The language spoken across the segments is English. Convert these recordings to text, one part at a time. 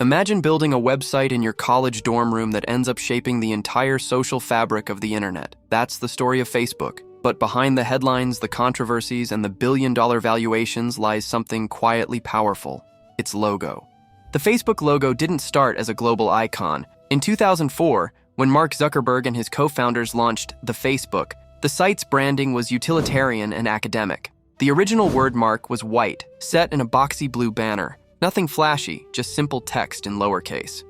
Imagine building a website in your college dorm room that ends up shaping the entire social fabric of the internet. That's the story of Facebook. But behind the headlines, the controversies, and the billion-dollar valuations lies something quietly powerful: its logo. The Facebook logo didn't start as a global icon. In 2004, when Mark Zuckerberg and his co-founders launched the Facebook, the site's branding was utilitarian and academic. The original wordmark was white, set in a boxy blue banner. Nothing flashy, just simple text in lowercase.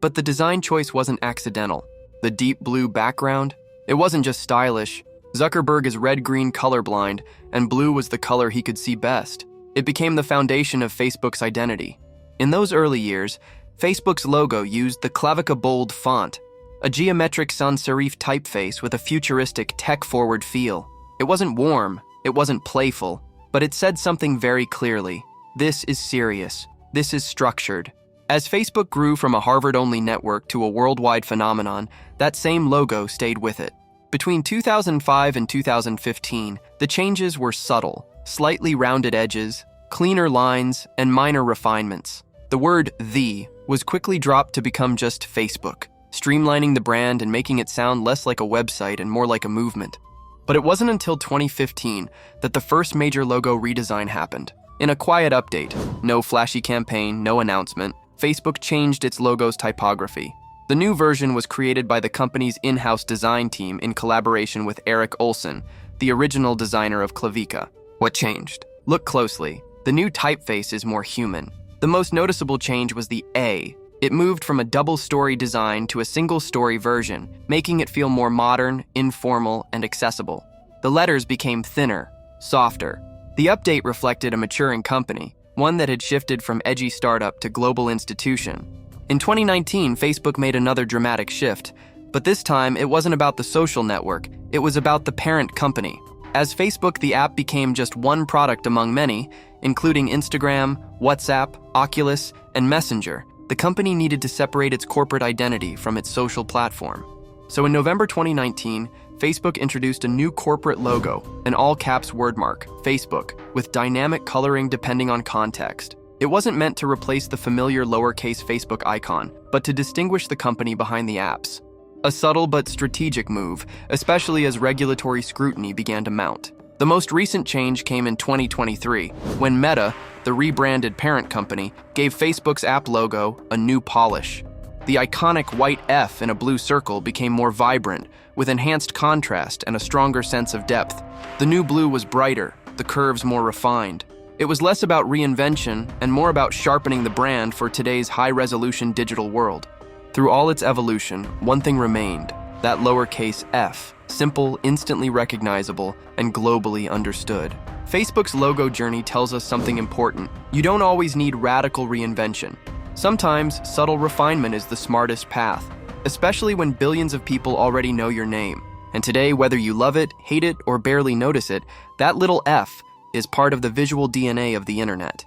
But the design choice wasn't accidental. The deep blue background, it wasn't just stylish. Zuckerberg is red-green colorblind, and blue was the color he could see best. It became the foundation of Facebook's identity. In those early years, Facebook's logo used the Clavica bold font, a geometric sans serif typeface with a futuristic, tech-forward feel. It wasn't warm, it wasn't playful, but it said something very clearly. This is serious. This is structured. As Facebook grew from a Harvard-only network to a worldwide phenomenon, that same logo stayed with it. Between 2005 and 2015, the changes were subtle: slightly rounded edges, cleaner lines, and minor refinements. The word "the" was quickly dropped to become just Facebook, streamlining the brand and making it sound less like a website and more like a movement. But it wasn't until 2015 that the first major logo redesign happened. In a quiet update, no flashy campaign, no announcement, Facebook changed its logo's typography. The new version was created by the company's in-house design team in collaboration with Eric Olson, the original designer of Clavica. What changed? Look closely. The new typeface is more human. The most noticeable change was the A. It moved from a double-story design to a single-story version, making it feel more modern, informal, and accessible. The letters became thinner, softer. The update reflected a maturing company, one that had shifted from edgy startup to global institution. In 2019, Facebook made another dramatic shift, but this time it wasn't about the social network, it was about the parent company. As Facebook, the app became just one product among many, including Instagram, WhatsApp, Oculus, and Messenger. The company needed to separate its corporate identity from its social platform. So in November 2019, Facebook introduced a new corporate logo, an all-caps wordmark, Facebook, with dynamic coloring depending on context. It wasn't meant to replace the familiar lowercase Facebook icon, but to distinguish the company behind the apps. A subtle but strategic move, especially as regulatory scrutiny began to mount. The most recent change came in 2023, when Meta, the rebranded parent company, gave Facebook's app logo a new polish. The iconic white F in a blue circle became more vibrant, with enhanced contrast and a stronger sense of depth. The new blue was brighter, the curves more refined. It was less about reinvention and more about sharpening the brand for today's high-resolution digital world. Through all its evolution, one thing remained: that lowercase f, simple, instantly recognizable, and globally understood. Facebook's logo journey tells us something important. You don't always need radical reinvention. Sometimes subtle refinement is the smartest path, especially when billions of people already know your name. And today, whether you love it, hate it, or barely notice it, that little F is part of the visual DNA of the internet.